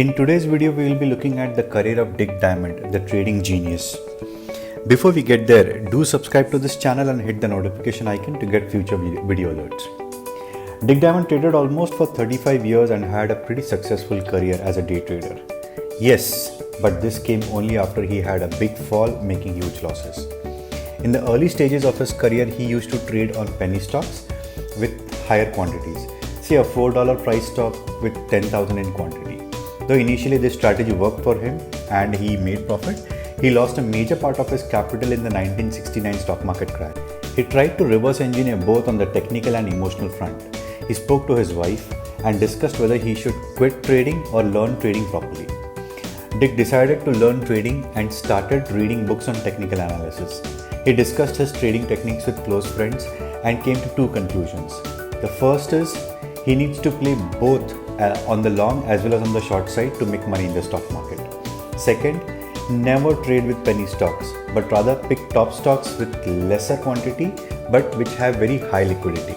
In today's video, we will be looking at the career of Dick Diamond, the trading genius. Before we get there, do subscribe to this channel and hit the notification icon to get future video alerts. Dick Diamond traded almost for 35 years and had a pretty successful career as a day trader. Yes, but this came only after he had a big fall, making huge losses. In the early stages of his career, he used to trade on penny stocks with higher quantities, say a $4 price stock with 10,000 in quantity. Though initially this strategy worked for him and he made profit, he lost a major part of his capital in the 1969 stock market crash. He tried to reverse engineer both on the technical and emotional front. He spoke to his wife and discussed whether he should quit trading or learn trading properly. Dick decided to learn trading and started reading books on technical analysis. He discussed his trading techniques with close friends and came to two conclusions. The first is he needs to play both on the long as well as on the short side to make money in the stock market. Second, never trade with penny stocks, but rather pick top stocks with lesser quantity but which have very high liquidity.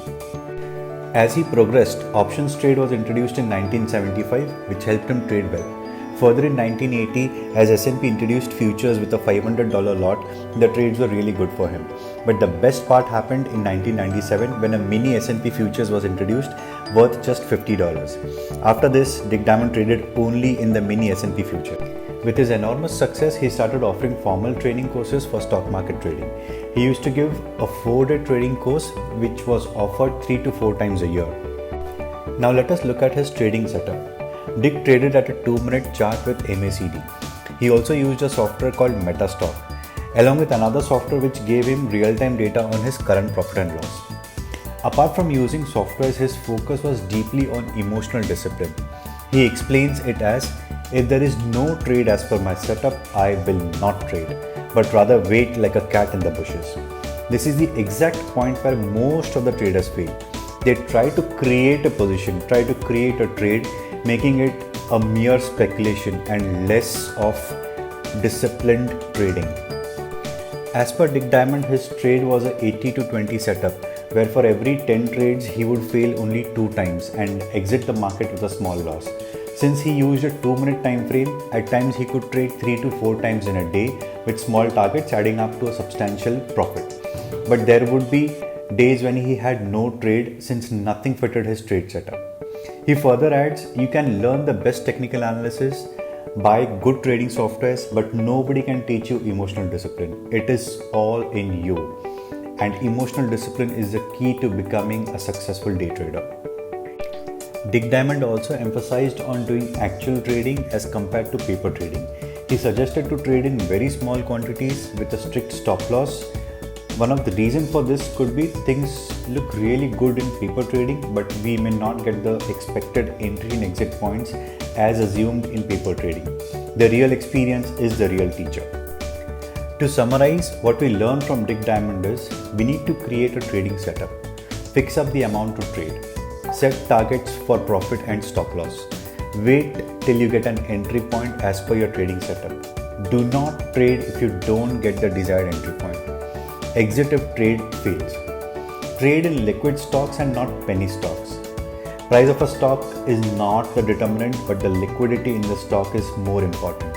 As he progressed, options trade was introduced in 1975, which helped him trade well. Further in 1980, as S&P introduced futures with a $500 lot, the trades were really good for him. But the best part happened in 1997 when a mini S&P futures was introduced worth just $50. After this, Dick Diamond traded only in the mini S&P future. With his enormous success, he started offering formal training courses for stock market trading. He used to give a 4-day trading course which was offered 3 to 4 times a year. Now let us look at his trading setup. Dick traded at a 2-minute chart with MACD. He also used a software called Metastock, along with another software which gave him real-time data on his current profit and loss. Apart from using softwares, his focus was deeply on emotional discipline. He explains it as, if there is no trade as per my setup, I will not trade, but rather wait like a cat in the bushes. This is the exact point where most of the traders fail. They try to create a position, try to create a trade, making it a mere speculation and less of disciplined trading. As per Dick Diamond, his trade was a 80 to 20 setup, where for every 10 trades he would fail only 2 times and exit the market with a small loss. Since he used a 2-minute time frame, at times he could trade 3 to 4 times in a day with small targets adding up to a substantial profit. But there would be days when he had no trade since nothing fitted his trade setup. He further adds, you can learn the best technical analysis, buy good trading softwares, but nobody can teach you emotional discipline. It is all in you. And emotional discipline is the key to becoming a successful day trader. Dick Diamond also emphasized on doing actual trading as compared to paper trading. He suggested to trade in very small quantities with a strict stop loss. One of the reasons for this could be things look really good in paper trading, but we may not get the expected entry and exit points as assumed in paper trading. The real experience is the real teacher. To summarize, what we learned from Dick Diamond is we need to create a trading setup, fix up the amount to trade, set targets for profit and stop loss, wait till you get an entry point as per your trading setup. Do not trade if you don't get the desired entry point. Exit if trade fails. Trade in liquid stocks and not penny stocks. Price of a stock is not the determinant, but the liquidity in the stock is more important.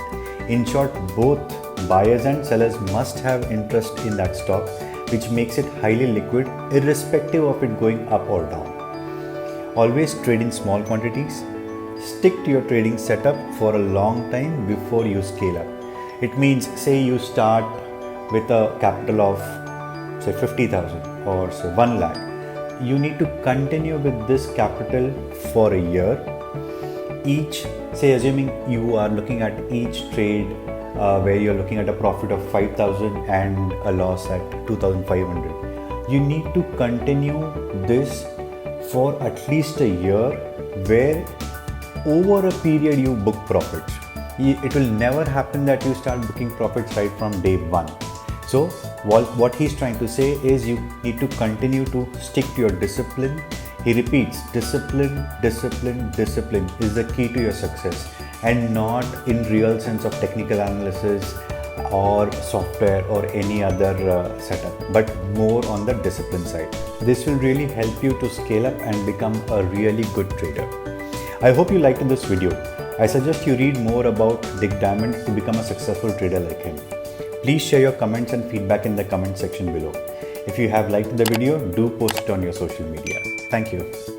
In short, both buyers and sellers must have interest in that stock, which makes it highly liquid irrespective of it going up or down. Always trade in small quantities. Stick to your trading setup for a long time before you scale up. It means, say you start with a capital of say 50,000 or say 1 lakh. You need to continue with this capital for a year. Each, say assuming you are looking at each trade where you're looking at a profit of 5,000 and a loss at 2,500. You need to continue this for at least a year where over a period you book profits. It will never happen that you start booking profits right from day one. So what he's trying to say is you need to continue to stick to your discipline. He repeats, discipline, discipline, discipline is the key to your success, and not in real sense of technical analysis or software or any other setup, but more on the discipline side. This will really help you to scale up and become a really good trader. I hope you liked this video. I suggest you read more about Dick Diamond to become a successful trader like him. Please share your comments and feedback in the comment section below. If you have liked the video, do post it on your social media. Thank you.